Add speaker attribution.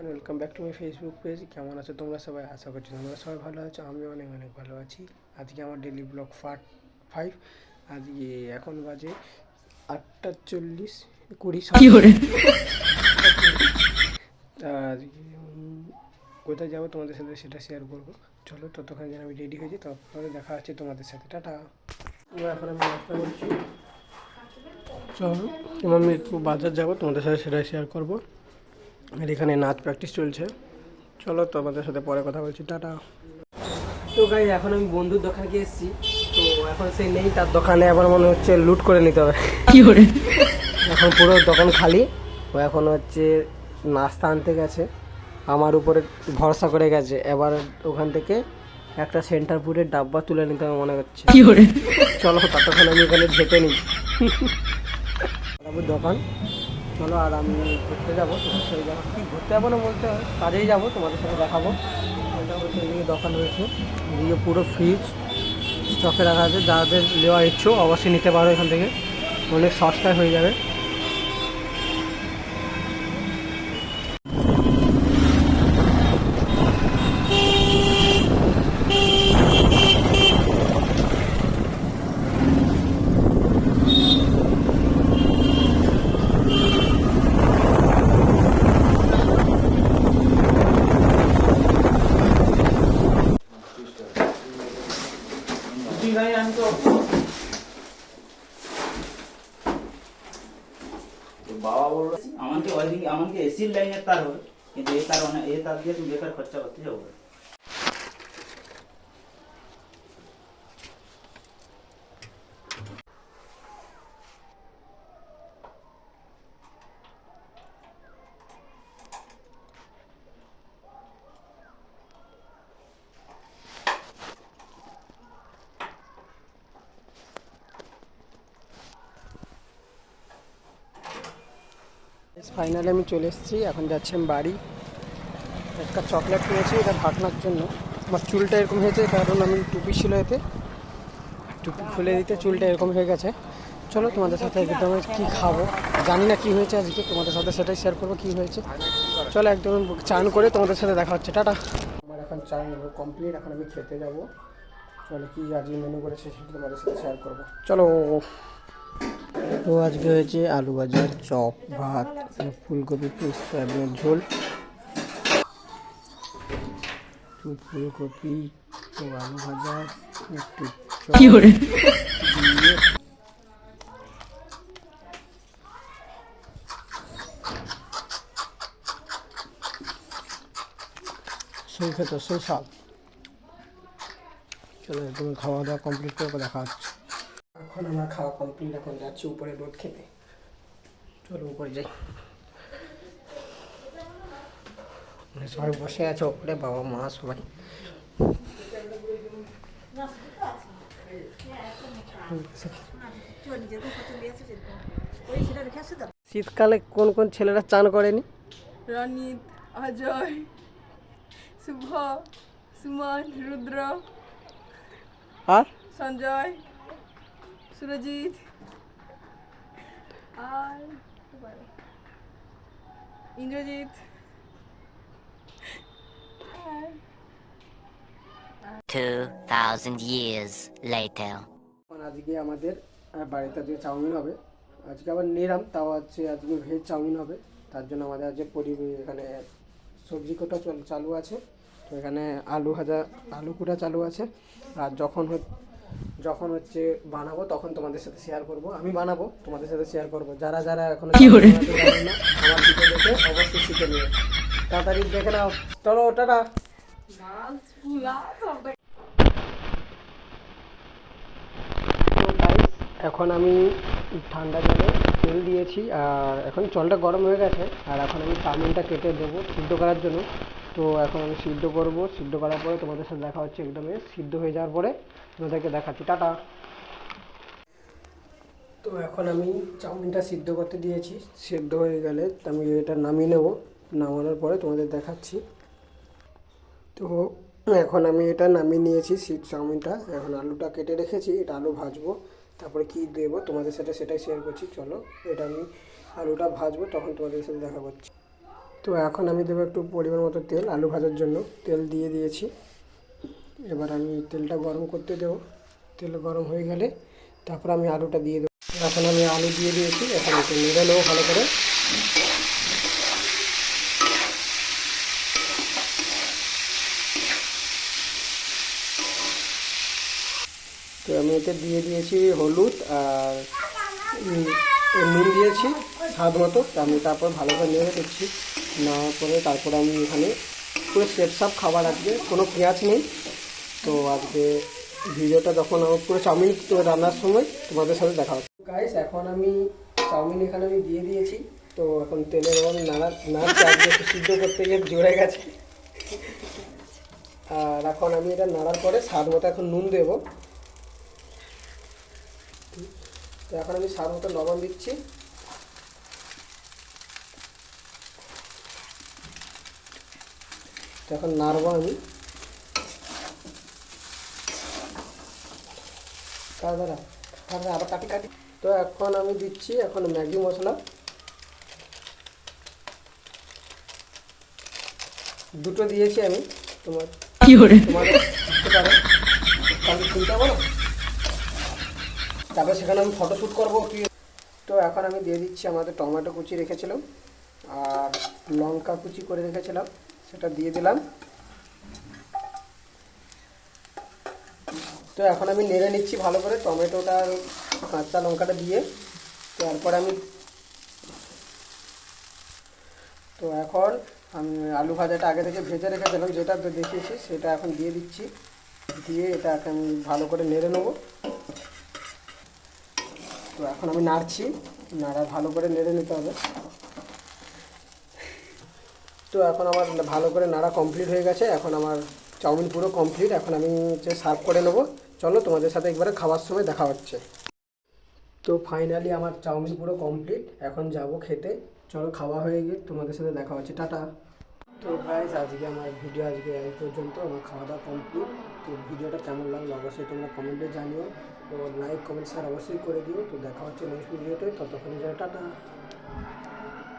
Speaker 1: Welcome back to my Facebook page. কেমন আছো তোমরা সবাই? আশা করছি তোমরা সবাই ভালো আছো। আমি অনেক অনেক ভালো আছি। আজকে আমার ডেলি ব্লগ পার্ট 5। আজকে এখন বাজে 8:40 20 আজকে কোথায় যাবো তোমাদের সাথে সেটা শেয়ার করবো। চলো ততক্ষণ যেন আমি রেডি হয়েছি, তারপরে দেখা হচ্ছে তোমাদের সাথে। টাটা। এখন আমি নাস্তা করছি। চলো আমি একটু বাজার যাবো, তোমাদের সাথে সেটা শেয়ার করবো। আর এখানে নাচ প্র্যাকটিস চলছে। চলো তোমাদের সাথে পরে কথা বলছি। টাটা। তো গাই এখন আমি বন্ধুর দোকানে গিয়ে এসেছি। তো এখন সে নেই, তার দোকানে আবার মনে হচ্ছে লুট করে নিতে হবে। কি করে এখন পুরো দোকান খালি। ও এখন হচ্ছে নাস্তা আনতে গেছে, আমার উপরে ভরসা করে গেছে। এবার ওখান থেকে একটা সেন্টারপুরের ডাব্বা তুলে নিতে হবে মনে হচ্ছে। কি করে চলো ততক্ষণ আমি এখানে ঢেকে নিই দোকান। চলো আর আমি ঘুরতে যাবো, তোমার সাথে যাবো। কি ঘুরতে যাবো না বলতে হয়, কাজেই যাবো, তোমাদের সাথে দেখাবো। এটা হচ্ছে এদিকে দোকান রয়েছে, এদিকে পুরো ফ্রিজ স্টকে রাখা আছে। যাদের নেওয়ার ইচ্ছুক অবশ্যই নিতে পারো এখান থেকে, অনেক সস্তায় হয়ে যাবে।
Speaker 2: বাবা বললো আমাকে ওইদিকে আমাকে এসির লাইনের তার হবে, কিন্তু এই তার এই তার দিয়ে তুমি বেকার খরচা করতে যাবো।
Speaker 1: ফাইনালি আমি চলে এসেছি, এখন যাচ্ছি আমি বাড়ি। একটা চকলেট কিনেছি এটা ঢাকনার জন্য। আমার চুলটা এরকম হয়েছে কারণ আমি টুপি ছিল এতে, টুপি খুলে দিতে চুলটা এরকম হয়ে গেছে। চলো তোমাদের সাথে একদম কী খাবো জানি না, কী হয়েছে আজকে তোমাদের সাথে সেটাই শেয়ার করবো কী হয়েছে। চলো একদম চান করে তোমাদের সাথে দেখা হচ্ছে। টাটা। আমার এখন চান কমপ্লিট, এখন আমি খেতে যাবো। চলো কী আজকে মেনু করেছে সেটা তোমাদের সাথে শেয়ার করবো। চলো। তো আজকে হয়েছে আলু ভাজা, চপ, ভাত, ফুলকপি সয়াবিনের ঝোল, ফুলকপি ও আলু ভাজা, একটু চপ দিয়ে সেই খেতে সেই স্বাদ। চলো একদম খাওয়া দাওয়া কমপ্লিট করে দেখা হচ্ছে। এখন আমার খাওয়া কমপ্লিট, এখন যাচ্ছি উপরে রোদ খেতে। চলো উপরে যাই। সবাই বসে আছে ওপরে, বাবা মা সবাই। শীতকালে কোন কোন ছেলেরা চান করেনি?
Speaker 3: রনিত, অজয়, শুভ, সুমন, রুদ্র,
Speaker 1: আর
Speaker 3: সঞ্জয়, সুরজিৎ আর ইন্দ্রজিৎ।
Speaker 4: 2000 years later.
Speaker 1: আজকে আমাদের বাড়িতে আজকে চাউমিন হবে। আজকে আবার নিরাম, তাও হচ্ছে আজকে ভেজ চাউমিন হবে। তার জন্য আমাদের আজকে এখানে সবজি কোটা চালু আছে। তো এখানে আলু ভাজা, আলু কুটা চালু আছে। আর যখন হচ্ছে বানাবো তখন তোমাদের সাথে শেয়ার করব। আমি বানাবো, তোমাদের সাথে শেয়ার করব। যারা যারা এখন জানেন না আমার ভিডিও দেখে অবশ্যই শিখে নিও। তাড়াতাড়ি দেখে নাও। চলো টাটা। এখন আমি ঠান্ডা জলে তেল দিয়েছি, আর এখন জলটা গরম হয়ে গেছে। আর এখন আমি চাউমিনটা কেটে দেবো সিদ্ধ করার জন্য। তো এখন আমি সিদ্ধ করবো, সিদ্ধ করার পরে তোমাদের সাথে দেখা হচ্ছে। একদমই সিদ্ধ হয়ে যাওয়ার পরে তোমাদেরকে দেখাচ্ছি। টাটা। তো এখন আমি চাউমিনটা সিদ্ধ করতে দিয়েছি, সিদ্ধ হয়ে গেলে আমি এটা নামিয়ে নেব। নামানোর পরে তোমাদের দেখাচ্ছি। তো এখন আমি এটা নামিয়ে নিয়েছি চাউমিনটা। এখন আলুটা কেটে রেখেছি, এটা আলু ভাজবো, তারপরে কী দেবো তোমাদের সাথে সেটাই শেয়ার করছি। চলো এটা আমি আলুটা ভাজবো, তখন তোমাদের সাথে দেখা করছি। তো এখন আমি দেবো একটু পরিমাণ মতো তেল, আলু ভাজার জন্য তেল দিয়ে দিয়েছি। এবার আমি তেলটা গরম করতে দেবো। তেল গরম হয়ে গেলে তারপর আমি আলুটা দিয়ে দেবো। এখন আমি আলু দিয়ে দিয়েছি, এখন একটু নেড়ে নেবো ভালো করে। তো আমি এতে দিয়ে দিয়েছি হলুদ আর নুন দিয়েছি স্বাদ মতো। তো আমি তারপর ভালো করে নেড়ে দিচ্ছি। নেওয়ার পরে তারপর আমি এখানে পুরো সেট সাপ খাবার, আজকে কোনো পেঁয়াজ নেই। তো আজকে ভিডিওটা যখন আমার পুরো চাউমিন তো রান্নার সময় তোমাদের সাথে দেখা হচ্ছে। গাইস এখন আমি চাউমিন এখানে আমি দিয়ে দিয়েছি। তো এখন তেলের এবং নাড়াচ্ছি, আজকে একটু সিদ্ধ করতে গিয়ে জড়ে গেছে। আর এখন আমি এটা নাড়ার পরে স্বাদ মতো এখন নুন দেবো। তো এখন আমি স্বাদ মতো লবণ দিচ্ছি। তো এখন নাড়বো আমি। দাঁড়া আবার কাটি কাটি। তো এখন আমি দিচ্ছি এখন ম্যাগি মশলা, দুটো দিয়েছি আমি। তোমাদের দিতে পারো, কারণ শুনতে পাবো না। তারপরে সেখানে আমি ফটোশ্যুট করবো কি। তো এখন আমি দিয়ে দিচ্ছি আমাদের টমেটো কুচি রেখেছিলাম আর লঙ্কা কুচি করে রেখেছিলাম, সেটা দিয়ে দিলাম। তো এখন আমি নেড়ে নিচ্ছি ভালো করে টমেটোটা আর কাঁচা লঙ্কাটা দিয়ে। তারপর আমি এখন আমি আলু ভাজাটা আগে থেকে ভেজে রেখেছিলাম, যেটা দেখিয়েছি সেটা এখন দিয়ে দিচ্ছি। দিয়ে এটাকে আমি ভালো করে নেড়ে নেবো। তো এখন আমি নাড়ছি, ভালো করে নেড়ে নিতে হবে। তো এখন আমার ভালো করে নাড়া কমপ্লিট হয়ে গেছে। এখন আমার চাউমিন পুরো কমপ্লিট। এখন আমি সার্ভ করে নেবো। চলো তোমাদের সাথে একবারে খাওয়ার সময় দেখা হচ্ছে। তো ফাইনালি আমার চাউমিন পুরো কমপ্লিট, এখন যাব খেতে। চলো খাওয়া হয়ে গিয়ে তোমাদের সাথে দেখা হচ্ছে, টাটা। তো গাইস আজকে আমার ভিডিও আজকে এই পর্যন্ত, আমার খাওয়া দাওয়া কমপ্লিট। তো ভিডিওটা কেমন লাগলো অবশ্যই তোমরা কমেন্টে জানিও। তো লাইক কমেন্ট শেয়ার অবশ্যই করে দিও। তো দেখা হচ্ছে নেক্সট ভিডিওতে, ততক্ষণে টাটা।